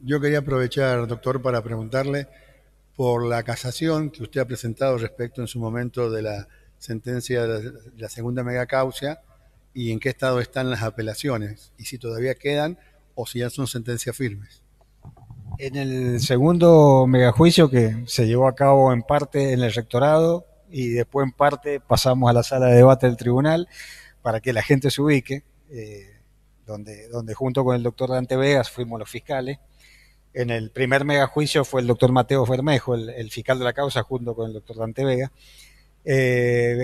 Yo quería aprovechar, doctor, para preguntarle por la casación que usted ha presentado respecto en su momento de la sentencia de la segunda megacausa y en qué estado están las apelaciones y si todavía quedan o si ya son sentencias firmes. En el segundo megajuicio que se llevó a cabo en parte en el rectorado y después en parte pasamos a la sala de debate del tribunal para que la gente se ubique, donde junto con el doctor Dante Vegas fuimos los fiscales. En el primer megajuicio fue el doctor Mateo Bermejo, el fiscal de la causa, junto con el doctor Dante Vega.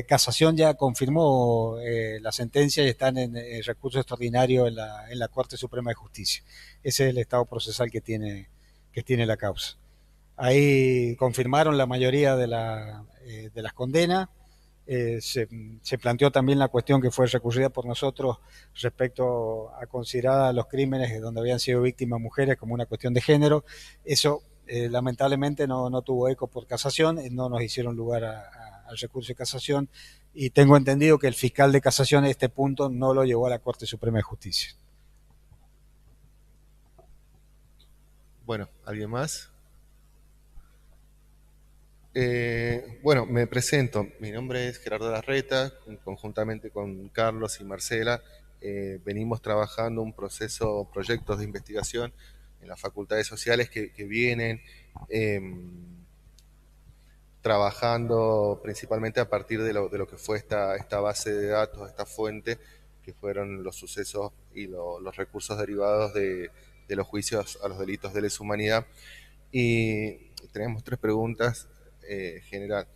Casación ya confirmó la sentencia y están en el recurso extraordinario en la Corte Suprema de Justicia. Ese es el estado procesal que tiene la causa. Ahí confirmaron la mayoría de las condenas. Se planteó también la cuestión que fue recurrida por nosotros respecto a considerar los crímenes donde habían sido víctimas mujeres como una cuestión de género. Eso lamentablemente no tuvo eco por casación, no nos hicieron lugar al recurso de casación y tengo entendido que el fiscal de casación a este punto no lo llevó a la Corte Suprema de Justicia. Bueno, ¿alguien más? Bueno, me presento. Mi nombre es Gerardo Larreta, conjuntamente con Carlos y Marcela. Venimos trabajando un proyectos de investigación en las facultades sociales que vienen trabajando principalmente a partir de lo que fue esta base de datos, esta fuente, que fueron los sucesos y los recursos derivados de los juicios a los delitos de lesa humanidad. Y tenemos tres preguntas general,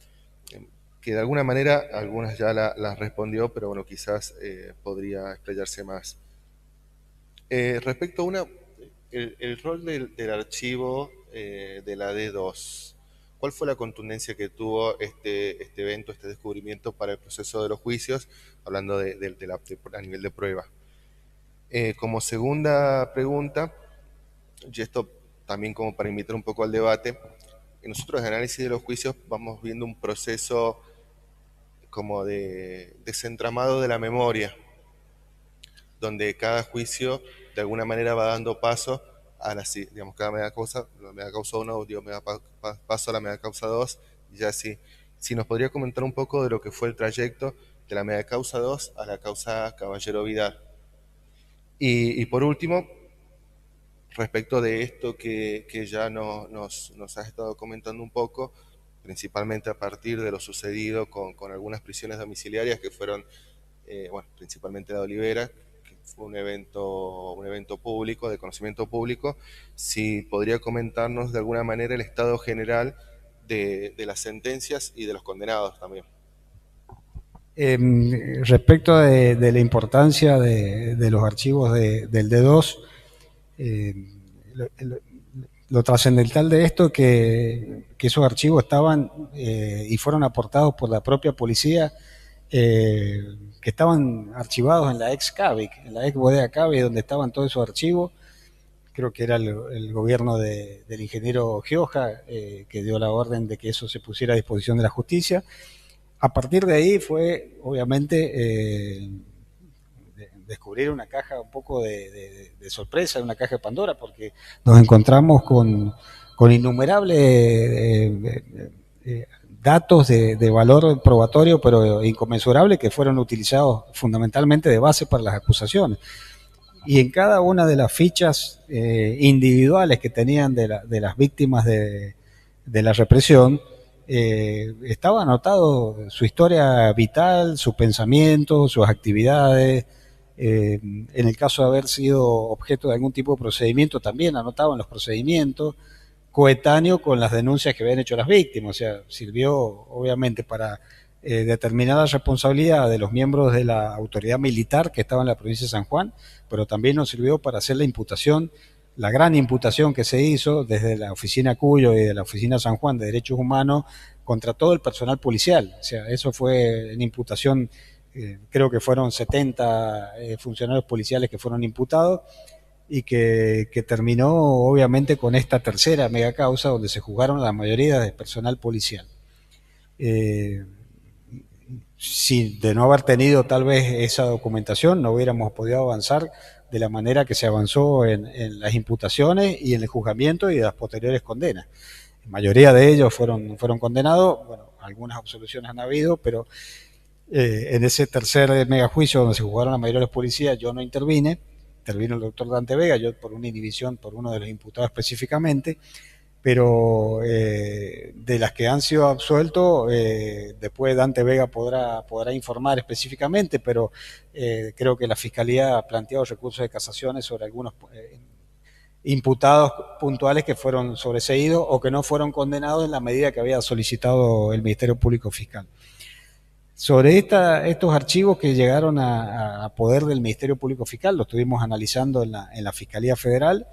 que de alguna manera algunas ya las respondió, pero bueno, quizás podría explayarse más. Respecto a el rol del archivo de la D2, ¿cuál fue la contundencia que tuvo este evento, este descubrimiento para el proceso de los juicios, hablando a nivel de prueba? Como segunda pregunta, y esto también como para invitar un poco al debate, nosotros en análisis de los juicios vamos viendo un proceso como de desentramado de la memoria, donde cada juicio de alguna manera va dando paso a digamos, cada media causa 1 dio paso a la media causa 2 y ya así. Si nos podría comentar un poco de lo que fue el trayecto de la media causa 2 a la causa Caballero Vidal. Y por último, respecto de esto que ya nos has estado comentando un poco, principalmente a partir de lo sucedido con algunas prisiones domiciliarias que fueron, bueno, principalmente la de Olivera, que fue un evento público, de conocimiento público, si podría comentarnos de alguna manera el estado general de las sentencias y de los condenados también. Respecto de la importancia de los archivos del D2, lo, lo, lo trascendental de esto es que esos archivos estaban y fueron aportados por la propia policía, que estaban archivados en la ex CAVIC, en la ex bodega CAVIC, donde estaban todos esos archivos. Creo que era el gobierno del ingeniero Gioja que dio la orden de que eso se pusiera a disposición de la justicia. A partir de ahí fue, obviamente, descubrir una caja un poco de sorpresa, una caja de Pandora, porque nos encontramos con innumerables datos de valor probatorio, pero inconmensurable, que fueron utilizados fundamentalmente de base para las acusaciones. Y en cada una de las fichas individuales que tenían de las víctimas de la represión, estaba anotado su historia vital, sus pensamientos, sus actividades. En el caso de haber sido objeto de algún tipo de procedimiento, también anotaban los procedimientos, coetáneo con las denuncias que habían hecho las víctimas. O sea, sirvió obviamente para determinar la responsabilidad de los miembros de la autoridad militar que estaba en la provincia de San Juan, pero también nos sirvió para hacer la imputación, la gran imputación que se hizo desde la oficina Cuyo y de la oficina San Juan de Derechos Humanos contra todo el personal policial. O sea, eso fue en imputación, creo que fueron 70 funcionarios policiales que fueron imputados y que terminó obviamente con esta tercera mega causa donde se juzgaron la mayoría de personal policial. Eh, si de no haber tenido tal vez esa documentación no hubiéramos podido avanzar de la manera que se avanzó en las imputaciones y en el juzgamiento y las posteriores condenas. La mayoría de ellos fueron condenados, bueno, algunas absoluciones han habido, pero en ese tercer megajuicio donde se juzgaron la mayoría de los policías, yo no intervino el doctor Dante Vega, yo por una inhibición por uno de los imputados específicamente, pero de las que han sido absueltos, después Dante Vega podrá informar específicamente, pero creo que la Fiscalía ha planteado recursos de casaciones sobre algunos imputados puntuales que fueron sobreseídos o que no fueron condenados en la medida que había solicitado el Ministerio Público Fiscal. Sobre estos archivos que llegaron a poder del Ministerio Público Fiscal, lo estuvimos analizando en la Fiscalía Federal,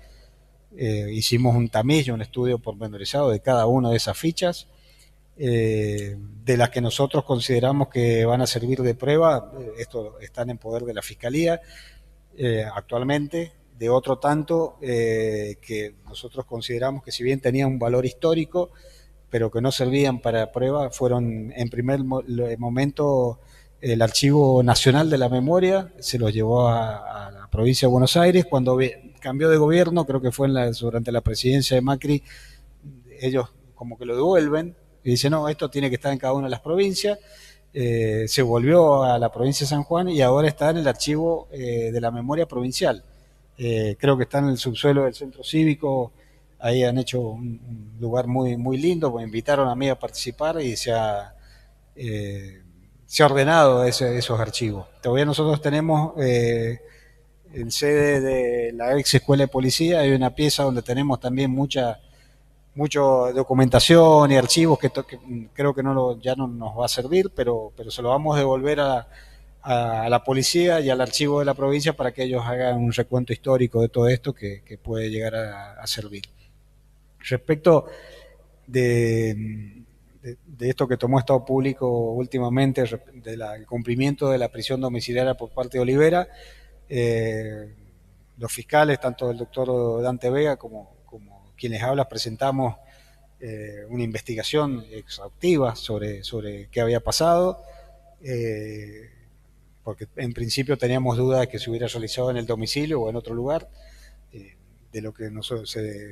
hicimos un tamiz, un estudio pormenorizado de cada una de esas fichas, de las que nosotros consideramos que van a servir de prueba, esto están en poder de la Fiscalía actualmente, de otro tanto que nosotros consideramos que si bien tenían un valor histórico, pero que no servían para prueba, fueron en primer momento el Archivo Nacional de la Memoria, se los llevó a la provincia de Buenos Aires, cuando cambió de gobierno, creo que fue durante la presidencia de Macri, ellos como que lo devuelven, y dicen, no, esto tiene que estar en cada una de las provincias, se volvió a la provincia de San Juan y ahora está en el Archivo de la Memoria Provincial. Creo que está en el subsuelo del Centro Cívico. Ahí han hecho un lugar muy, muy lindo, me invitaron a mí a participar y se ha ordenado esos archivos. Todavía nosotros tenemos en sede de la ex escuela de policía, hay una pieza donde tenemos también mucha documentación y archivos que creo que ya no nos va a servir, pero se lo vamos a devolver a la policía y al archivo de la provincia para que ellos hagan un recuento histórico de todo esto que puede llegar a servir. Respecto de esto que tomó Estado Público últimamente, del cumplimiento de la prisión domiciliaria por parte de Olivera, los fiscales, tanto el doctor Dante Vega como quienes hablan, presentamos una investigación exhaustiva sobre qué había pasado, porque en principio teníamos dudas de que se hubiera realizado en el domicilio o en otro lugar. De lo que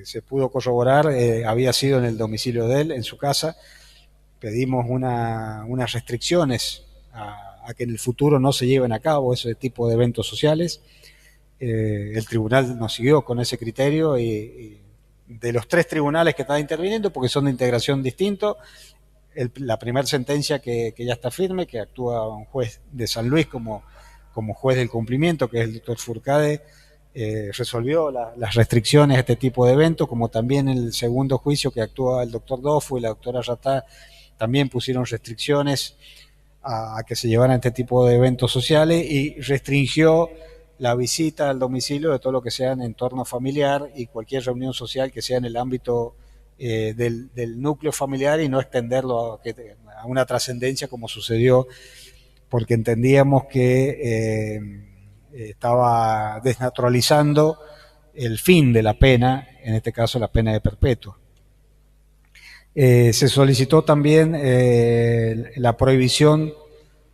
se pudo corroborar, había sido en el domicilio de él, en su casa. Pedimos unas restricciones a que en el futuro no se lleven a cabo ese tipo de eventos sociales. El tribunal nos siguió con ese criterio y de los 3 tribunales que están interviniendo, porque son de integración distinto, la primera sentencia que ya está firme, que actúa un juez de San Luis como juez del cumplimiento, que es el doctor Furcade, resolvió las restricciones a este tipo de eventos, como también en el segundo juicio que actúa el doctor Dofu y la doctora Ratá, también pusieron restricciones a que se llevaran este tipo de eventos sociales y restringió la visita al domicilio de todo lo que sea en entorno familiar y cualquier reunión social que sea en el ámbito del núcleo familiar y no extenderlo a una trascendencia como sucedió, porque entendíamos que estaba desnaturalizando el fin de la pena, en este caso la pena de perpetuo. Se solicitó también la prohibición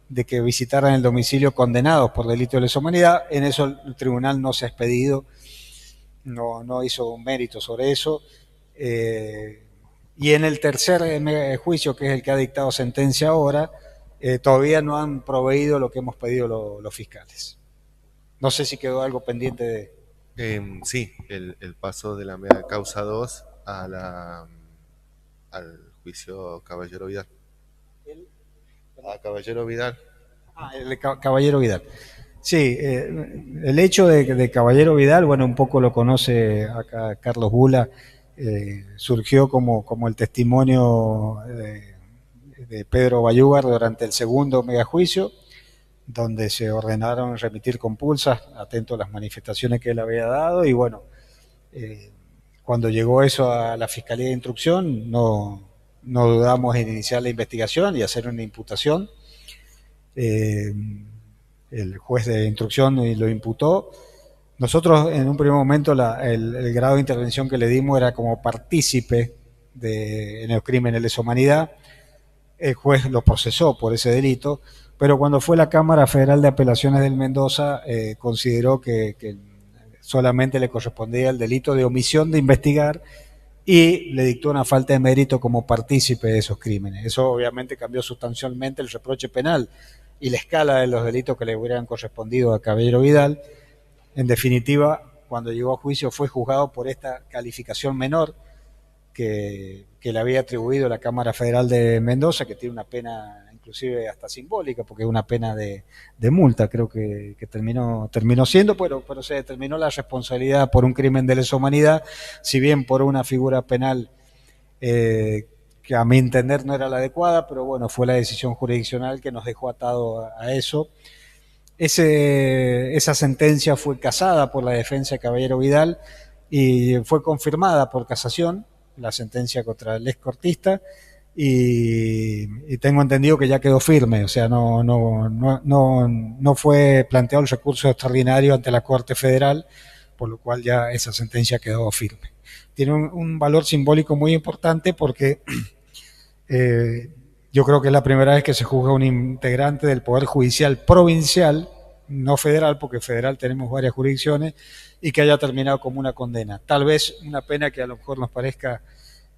de que visitaran el domicilio condenados por delito de lesa humanidad. En eso el tribunal no se ha expedido, no hizo un mérito sobre eso. Y en el tercer juicio, que es el que ha dictado sentencia ahora, todavía no han proveído lo que hemos pedido los fiscales. No sé si quedó algo pendiente de... Sí, el paso de la mega causa 2 al juicio Caballero Vidal. A Caballero Vidal. El Caballero Vidal. Sí, el hecho de Caballero Vidal, bueno, un poco lo conoce acá Carlos Bula, surgió como el testimonio de Pedro Bayúgar durante el segundo megajuicio, donde se ordenaron remitir compulsas, atento a las manifestaciones que él había dado, y bueno, cuando llegó eso a la Fiscalía de Instrucción, no dudamos en iniciar la investigación y hacer una imputación. El juez de instrucción lo imputó. Nosotros en un primer momento el grado de intervención que le dimos era como partícipe en los crímenes de lesa humanidad. El juez lo procesó por ese delito, pero cuando fue la Cámara Federal de Apelaciones del Mendoza consideró que solamente le correspondía el delito de omisión de investigar y le dictó una falta de mérito como partícipe de esos crímenes. Eso obviamente cambió sustancialmente el reproche penal y la escala de los delitos que le hubieran correspondido a Caballero Vidal. En definitiva, cuando llegó a juicio fue juzgado por esta calificación menor que le había atribuido la Cámara Federal de Mendoza, que tiene una pena inclusive hasta simbólica, porque es una pena de multa, creo que terminó siendo, pero se determinó la responsabilidad por un crimen de lesa humanidad, si bien por una figura penal que a mi entender no era la adecuada, pero bueno, fue la decisión jurisdiccional que nos dejó atado a eso. Esa sentencia fue casada por la defensa de Caballero Vidal y fue confirmada por casación, la sentencia contra el excortista, y tengo entendido que ya quedó firme, o sea, no fue planteado el recurso extraordinario ante la Corte Federal, por lo cual ya esa sentencia quedó firme. Tiene un valor simbólico muy importante porque yo creo que es la primera vez que se juzga un integrante del Poder Judicial provincial, no federal, porque federal tenemos varias jurisdicciones, y que haya terminado como una condena. Tal vez una pena que a lo mejor nos parezca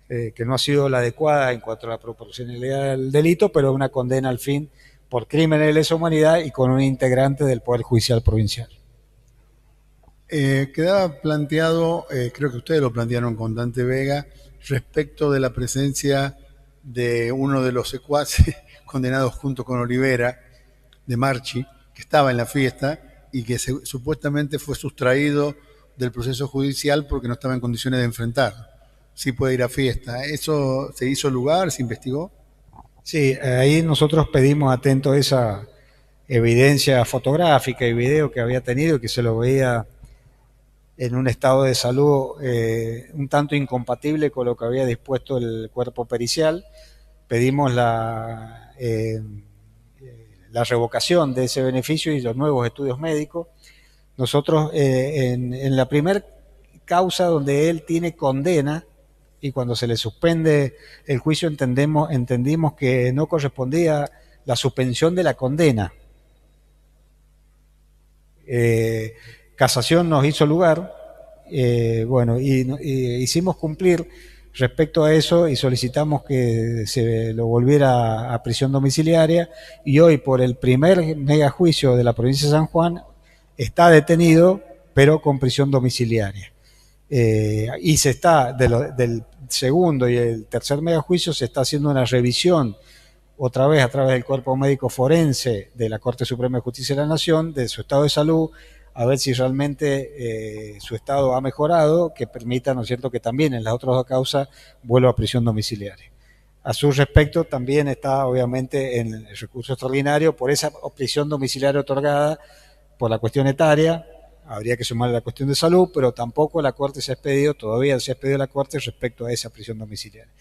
que no ha sido la adecuada en cuanto a la proporcionalidad del delito, pero una condena al fin por crímenes de lesa humanidad y con un integrante del Poder Judicial provincial. Quedaba planteado, creo que ustedes lo plantearon con Dante Vega, respecto de la presencia de uno de los secuaces condenados junto con Olivera, de Marchi, que estaba en la fiesta y que supuestamente fue sustraído del proceso judicial porque no estaba en condiciones de enfrentarlo. Sí puede ir a fiesta. ¿Eso se hizo lugar? ¿Se investigó? Sí, ahí nosotros pedimos atento a esa evidencia fotográfica y video que había tenido, que se lo veía en un estado de salud un tanto incompatible con lo que había dispuesto el cuerpo pericial. Pedimos la revocación de ese beneficio y los nuevos estudios médicos. Nosotros en la primera causa donde él tiene condena, y cuando se le suspende el juicio entendimos que no correspondía la suspensión de la condena. Casación nos hizo lugar, bueno, y hicimos cumplir respecto a eso y solicitamos que se lo volviera a prisión domiciliaria, y hoy por el primer megajuicio de la provincia de San Juan está detenido pero con prisión domiciliaria. Y se está, del segundo y el tercer megajuicio, se está haciendo una revisión otra vez a través del cuerpo médico forense de la Corte Suprema de Justicia de la Nación, de su estado de salud, a ver si realmente su estado ha mejorado, que permita, ¿no es cierto?, que también en las otras dos causas vuelva a prisión domiciliaria. A su respecto, también está obviamente en el recurso extraordinario por esa prisión domiciliaria otorgada por la cuestión etaria. Habría que sumar la cuestión de salud, pero tampoco la Corte se ha expedido, todavía se ha expedido la Corte respecto a esa prisión domiciliaria.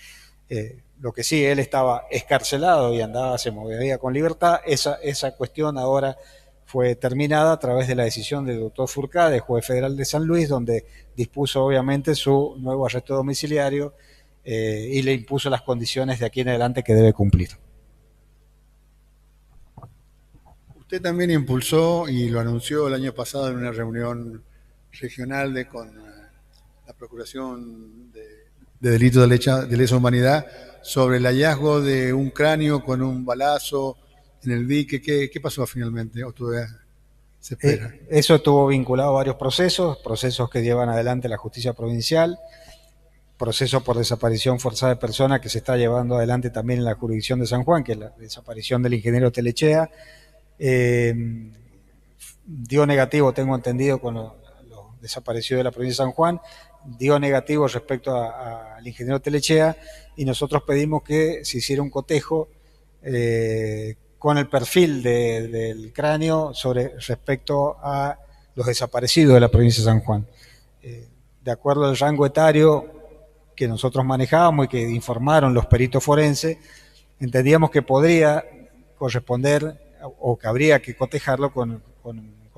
Lo que sí, él estaba escarcelado y se movía con libertad. Esa cuestión ahora fue terminada a través de la decisión del doctor Furcade, juez federal de San Luis, donde dispuso obviamente su nuevo arresto domiciliario y le impuso las condiciones de aquí en adelante que debe cumplir. Usted también impulsó y lo anunció el año pasado en una reunión regional con la Procuración de Delitos de Lesa Humanidad sobre el hallazgo de un cráneo con un balazo en el dique. ¿Qué pasó finalmente? ¿O todavía se espera? Eso estuvo vinculado a varios procesos que llevan adelante la justicia provincial, proceso por desaparición forzada de personas que se está llevando adelante también en la jurisdicción de San Juan, que es la desaparición del ingeniero Telechea. Dio negativo, tengo entendido, con los desaparecidos de la provincia de San Juan, dio negativo respecto al ingeniero Telechea, y nosotros pedimos que se hiciera un cotejo con el perfil del cráneo respecto a los desaparecidos de la provincia de San Juan. De acuerdo al rango etario que nosotros manejábamos y que informaron los peritos forenses, entendíamos que podría corresponder o que habría que cotejarlo con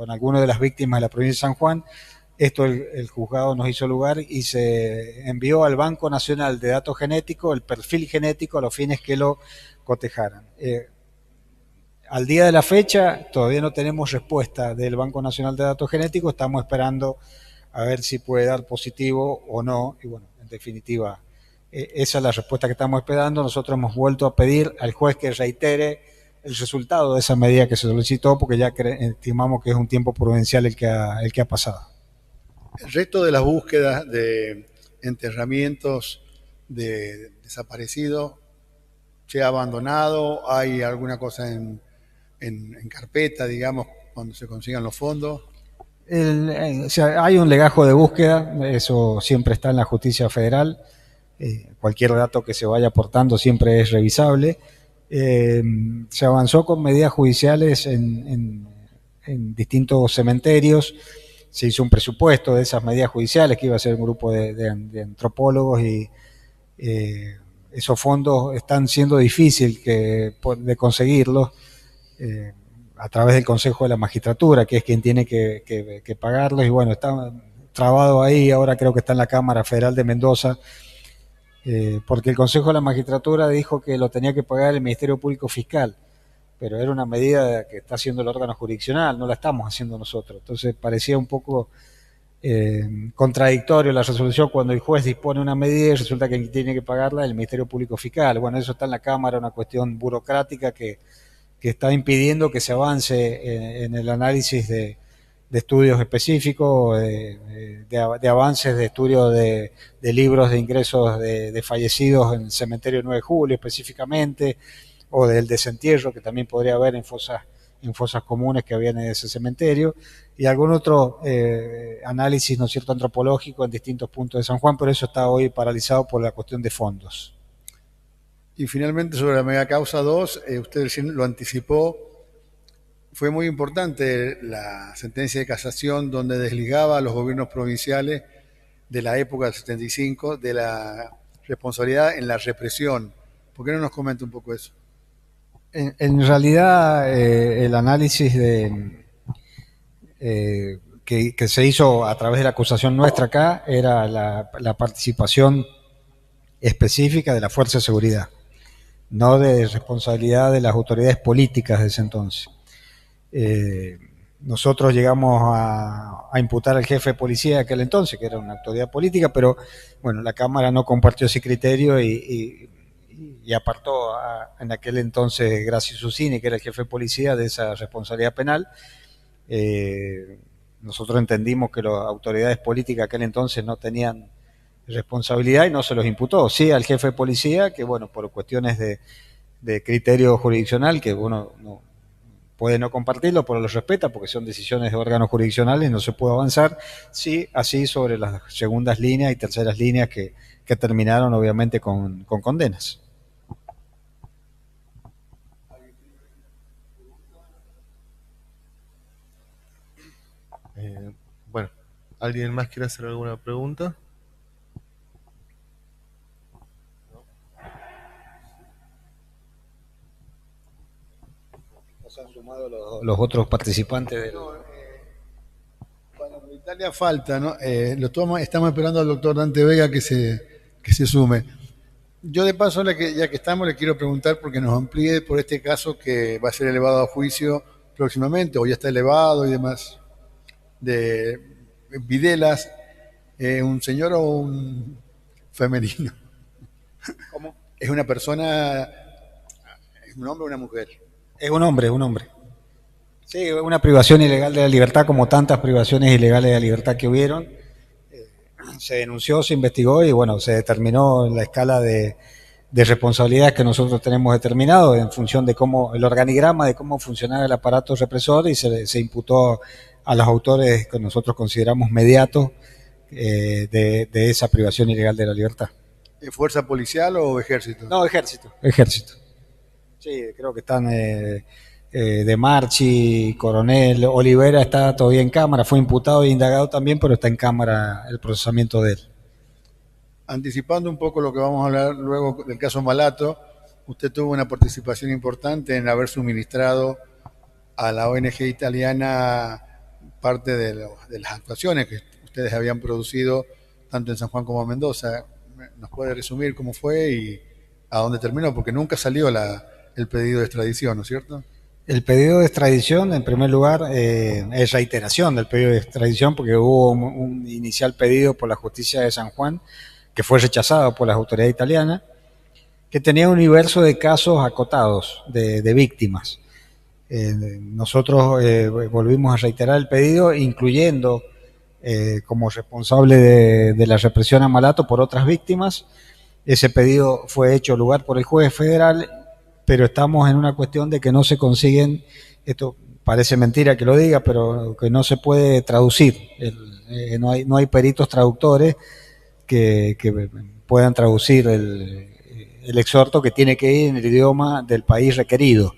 alguna de las víctimas de la provincia de San Juan. Esto el juzgado nos hizo lugar y se envió al Banco Nacional de Datos Genéticos el perfil genético a los fines que lo cotejaran. Al día de la fecha todavía no tenemos respuesta del Banco Nacional de Datos Genéticos, estamos esperando a ver si puede dar positivo o no. Y bueno, en definitiva, esa es la respuesta que estamos esperando. Nosotros hemos vuelto a pedir al juez que reitere el resultado de esa medida que se solicitó, porque ya estimamos que es un tiempo prudencial el que ha pasado. El resto de las búsquedas de enterramientos de desaparecidos se ha abandonado. ¿Hay alguna cosa en carpeta, digamos, cuando se consigan los fondos? O sea, hay un legajo de búsqueda, eso siempre está en la justicia federal. Cualquier dato que se vaya aportando siempre es revisable. Se avanzó con medidas judiciales en distintos cementerios. Se hizo un presupuesto de esas medidas judiciales que iba a ser un grupo de antropólogos y esos fondos están siendo difícil de conseguirlos a través del Consejo de la Magistratura, que es quien tiene que pagarlos, y bueno, está trabado ahí. Ahora creo que está en la Cámara Federal de Mendoza, porque el Consejo de la Magistratura dijo que lo tenía que pagar el Ministerio Público Fiscal, pero era una medida que está haciendo el órgano jurisdiccional, no la estamos haciendo nosotros. Entonces parecía un poco contradictorio la resolución cuando el juez dispone una medida y resulta que tiene que pagarla el Ministerio Público Fiscal. Bueno, eso está en la Cámara, una cuestión burocrática que está impidiendo que se avance en el análisis de estudios específicos, de avances de estudios de libros de ingresos de fallecidos en el cementerio 9 de Julio específicamente, o del desentierro que también podría haber en fosas comunes que había en ese cementerio, y algún otro análisis, ¿no es cierto?, antropológico en distintos puntos de San Juan, pero eso está hoy paralizado por la cuestión de fondos. Y finalmente sobre la megacausa 2, usted recién lo anticipó, fue muy importante la sentencia de casación donde desligaba a los gobiernos provinciales de la época del 75 de la responsabilidad en la represión. ¿Por qué no nos comenta un poco eso? En realidad, el análisis que se hizo a través de la acusación nuestra acá era la participación específica de la Fuerza de Seguridad, no de responsabilidad de las autoridades políticas de ese entonces. Nosotros llegamos a imputar al jefe de policía de aquel entonces, que era una autoridad política, pero bueno, la Cámara no compartió ese criterio y apartó en aquel entonces Graci Susini, que era el jefe de policía, de esa responsabilidad penal. Nosotros entendimos que las autoridades políticas de aquel entonces no tenían responsabilidad y no se los imputó. Sí al jefe de policía, que bueno, por cuestiones de criterio jurisdiccional, que uno no puede no compartirlo, pero lo respeta porque son decisiones de órganos jurisdiccionales, no se puede avanzar. Sí, así sobre las segundas líneas y terceras líneas que terminaron obviamente con condenas. Bueno, ¿alguien más quiere hacer alguna pregunta? ¿Se han sumado los otros participantes? Bueno, en Italia falta, ¿no? Estamos esperando al doctor Dante Vega que se sume. Yo de paso, ya que estamos, le quiero preguntar porque nos amplíe por este caso que va a ser elevado a juicio próximamente, o ya está elevado y demás, de Videlas, un señor o un femenino. ¿Cómo? ¿Es una persona, es un hombre o una mujer? Es un hombre, un hombre. Sí, una privación ilegal de la libertad, como tantas privaciones ilegales de la libertad que hubieron. Se denunció, se investigó y bueno, se determinó la escala de responsabilidades que nosotros tenemos determinado en función de cómo, el organigrama de cómo funcionaba el aparato represor, y se imputó a los autores que nosotros consideramos mediatos de esa privación ilegal de la libertad. ¿Fuerza policial o ejército? No, ejército. Ejército. Sí, creo que están De Marchi, Coronel, Olivera está todavía en cámara, fue imputado e indagado también, pero está en cámara el procesamiento de él. Anticipando un poco lo que vamos a hablar luego del caso Malato, usted tuvo una participación importante en haber suministrado a la ONG italiana parte de las actuaciones que ustedes habían producido tanto en San Juan como en Mendoza. ¿Nos puede resumir cómo fue y a dónde terminó? Porque nunca salió el pedido de extradición, ¿no es cierto? El pedido de extradición, en primer lugar, es reiteración del pedido de extradición porque hubo un inicial pedido por la justicia de San Juan que fue rechazado por las autoridades italianas, que tenía un universo de casos acotados de víctimas. Nosotros volvimos a reiterar el pedido, incluyendo como responsable de la represión a Malato por otras víctimas. Ese pedido fue hecho lugar por el juez federal, pero estamos en una cuestión de que no se consiguen, esto parece mentira que lo diga, pero que no se puede traducir. No hay peritos traductores que puedan traducir el exhorto, que tiene que ir en el idioma del país requerido.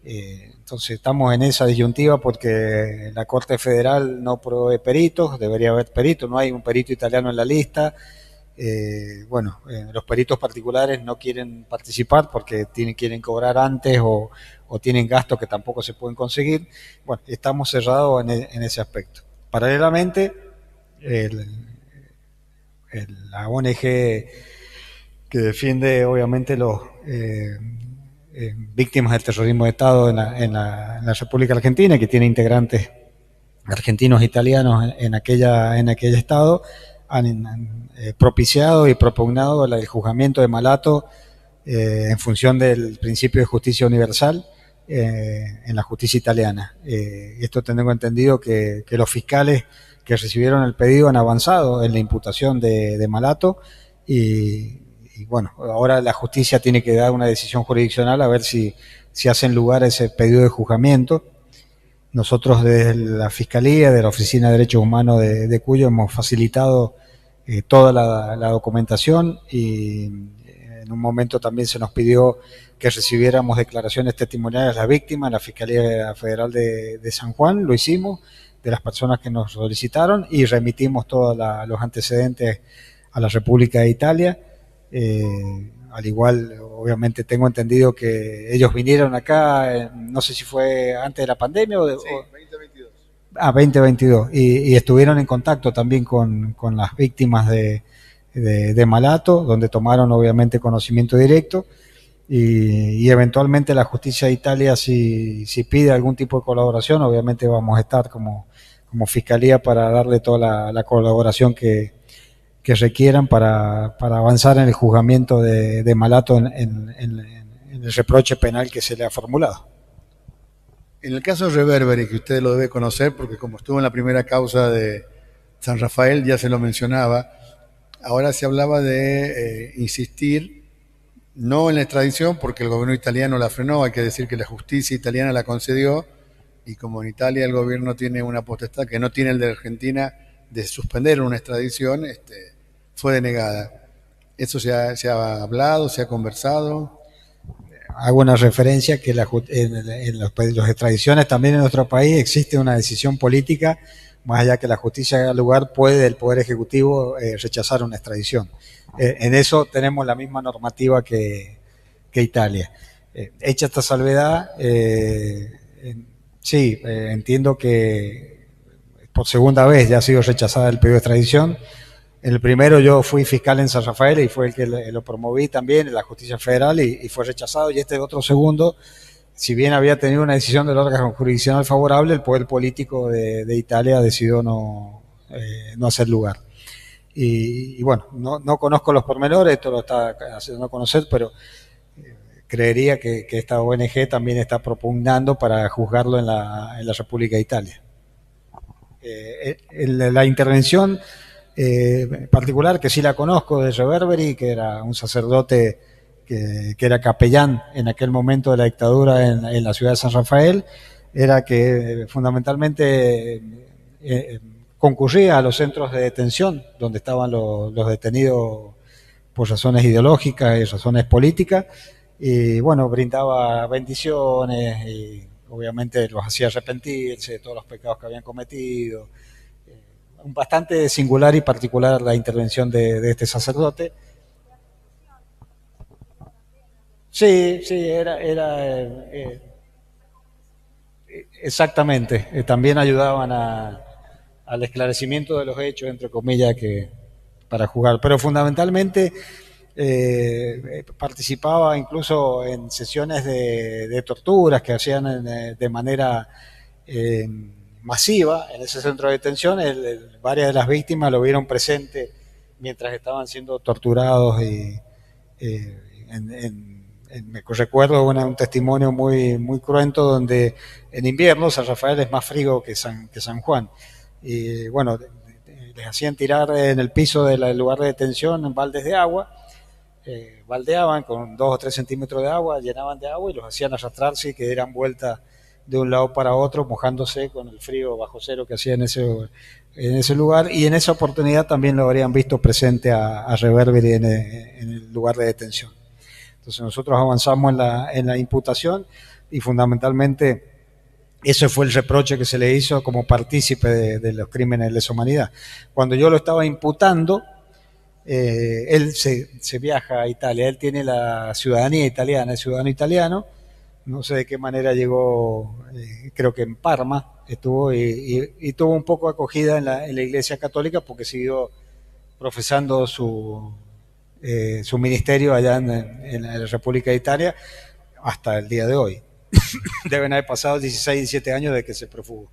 Entonces estamos en esa disyuntiva porque la Corte Federal no provee peritos, debería haber peritos, no hay un perito italiano en la lista. Los peritos particulares no quieren participar porque quieren cobrar antes o tienen gastos que tampoco se pueden conseguir. Bueno, estamos cerrados en ese aspecto. Paralelamente, la ONG que defiende obviamente los víctimas del terrorismo de Estado en la República Argentina, que tiene integrantes argentinos e italianos en aquella estado, han propiciado y propugnado el juzgamiento de Malato en función del principio de justicia universal en la justicia italiana. Esto tengo entendido que los fiscales que recibieron el pedido han avanzado en la imputación de Malato y bueno, ahora la justicia tiene que dar una decisión jurisdiccional a ver si hacen lugar a ese pedido de juzgamiento. Nosotros desde la Fiscalía, de la Oficina de Derechos Humanos de Cuyo, hemos facilitado toda la documentación y en un momento también se nos pidió que recibiéramos declaraciones testimoniales de las víctimas en la Fiscalía Federal de San Juan. Lo hicimos, de las personas que nos solicitaron, y remitimos todos los antecedentes a la República de Italia. Al igual, obviamente, tengo entendido que ellos vinieron acá, no sé si fue antes de la pandemia o... Sí, 2022. 2022. Y estuvieron en contacto también con las víctimas de Malato, donde tomaron, obviamente, conocimiento directo. Y eventualmente la justicia de Italia, si pide algún tipo de colaboración, obviamente vamos a estar como Fiscalía para darle toda la colaboración que requieran para avanzar en el juzgamiento de Malato en el reproche penal que se le ha formulado. En el caso Reverberi, que usted lo debe conocer porque como estuvo en la primera causa de San Rafael ya se lo mencionaba, ahora se hablaba de insistir no en la extradición porque el gobierno italiano la frenó, hay que decir que la justicia italiana la concedió y como en Italia el gobierno tiene una potestad que no tiene el de Argentina de suspender una extradición, fue denegada. ¿Eso se ha hablado, se ha conversado? Hago una referencia que en las extradiciones también en nuestro país existe una decisión política, más allá que la justicia haga lugar, puede el Poder Ejecutivo rechazar una extradición. En eso tenemos la misma normativa que Italia. Hecha esta salvedad, sí, entiendo que por segunda vez ya ha sido rechazada el pedido de extradición. En el primero yo fui fiscal en San Rafael y fue el que lo promoví también en la justicia federal y fue rechazado. Y este otro segundo, si bien había tenido una decisión del órgano jurisdiccional favorable, el poder político de Italia decidió no hacer lugar. Y bueno, no conozco los pormenores, esto lo está haciendo conocer, pero creería que esta ONG también está propugnando para juzgarlo en la República de Italia. La intervención particular, que sí la conozco, de Reverberi, que era un sacerdote que era capellán en aquel momento de la dictadura en la ciudad de San Rafael, era que fundamentalmente concurría a los centros de detención donde estaban los detenidos por razones ideológicas y razones políticas, y bueno, brindaba bendiciones y obviamente los hacía arrepentirse de todos los pecados que habían cometido. Bastante singular y particular la intervención de este sacerdote. Sí, era exactamente. También ayudaban al esclarecimiento de los hechos, entre comillas, para juzgar. Pero fundamentalmente participaba incluso en sesiones de torturas que hacían de manera masiva en ese centro de detención. Varias de las víctimas lo vieron presente mientras estaban siendo torturados y me recuerdo un testimonio muy cruento donde en invierno San Rafael es más frío que San Juan. Y bueno, les hacían tirar en el piso del lugar de detención en baldes de agua, baldeaban con 2 o 3 centímetros de agua, llenaban de agua y los hacían arrastrarse y que dieran vuelta de un lado para otro, mojándose con el frío bajo cero que hacía en ese lugar. Y en esa oportunidad también lo habrían visto presente a Reverberi en el lugar de detención. Entonces nosotros avanzamos en la imputación y fundamentalmente ese fue el reproche que se le hizo como partícipe de los crímenes de lesa humanidad. Cuando yo lo estaba imputando, él se viaja a Italia, él tiene la ciudadanía italiana, es ciudadano italiano, no sé de qué manera llegó, creo que en Parma estuvo y tuvo un poco acogida en la Iglesia Católica porque siguió profesando su ministerio allá en la República de Italia hasta el día de hoy. Deben haber pasado 16, 17 años desde que se profugó.